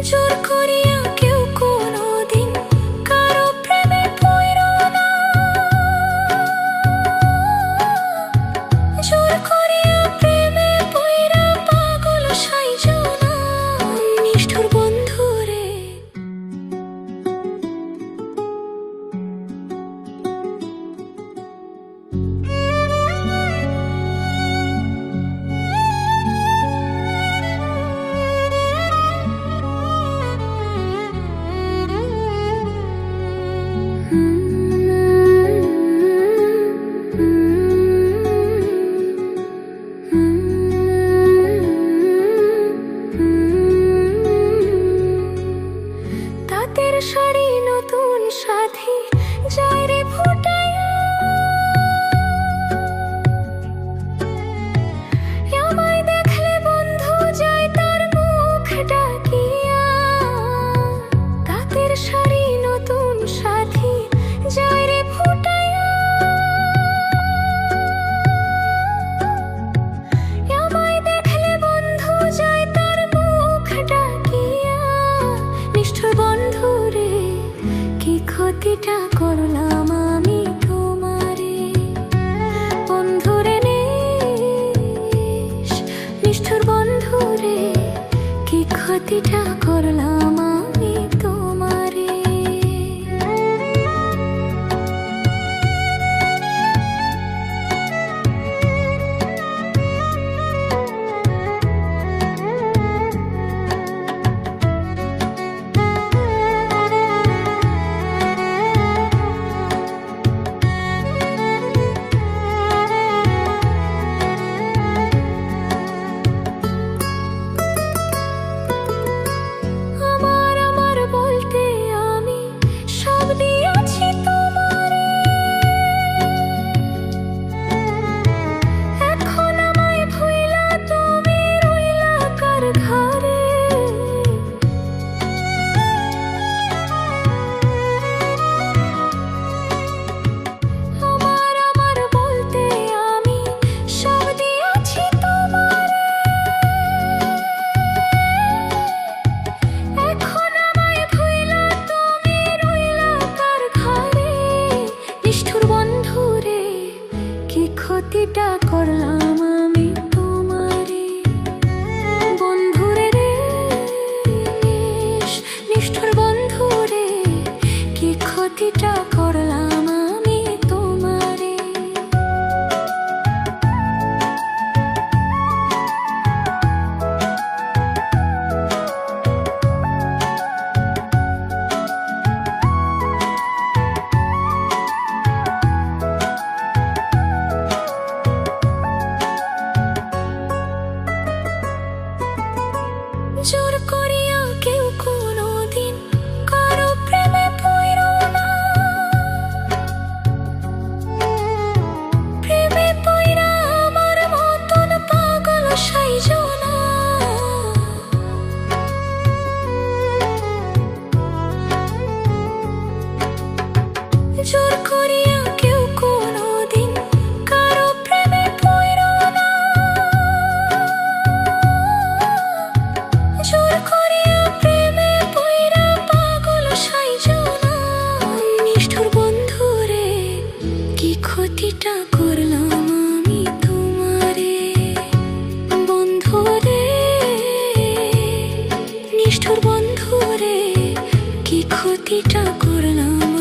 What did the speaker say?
জোর করিয়া কেউ কোনোদিন কারো প্রেমে পইরো না। জোর করিয়া প্রেমে পইরা পাগল সাইজো না, নিষ্ঠুর বন্ধু রে। তাঁতের শাড়ি নতুন সাথী যায় রে ফুটাইয়া, আমায় দেখলে বন্ধু যায় তার মুখ ডাকিয়া। তাঁতের শাড়ি নতুন সাথী যায় রে ফুটাইয়া, আমায় দেখলে বন্ধু যায় তার মুখ ডাকিয়া। নিষ্ঠুর বন্ধু রে, কি ক্ষতিটা করলাম আমি তোমারে। বন্ধু রে নিষ্ঠুর বন্ধু রে, কি ক্ষতিটা করলাম আমি তোমারে। আমার বলতে আমি সব দিয়েছি তোমারে, এখন আমায় ভুইলা তুমি রইলা কার ঘরে। আমার বলতে আমি সব দিয়েছি তোমারে, এখন আমায় ভুইলা তুমি রইলা কার ঘরে। নিষ্ঠুর বন্ধু রে, কি ক্ষতিটা করলাম আমি তোমারে। বন্ধু রে নিষ্ঠুর বন্ধু রে, কি ক্ষতিটা করলাম আমি তোমারে। জোর করিয়া কেউ কোনোদিন কারো প্রেমে পইরো না। প্রেমে পইরা আমার মতন পাগল সাইজো না। জোর করিয়া কেউ কোনোদিন কারো প্রেমে পইরো না। জোর করিয়া প্রেমে পইরা পাগল সাইজো না, নিষ্ঠুর বন্ধু রে, কি ক্ষতিটা করলাম আমি তোমারে। বন্ধু রে নিষ্ঠুর বন্ধু রে, কি ক্ষতিটা করলাম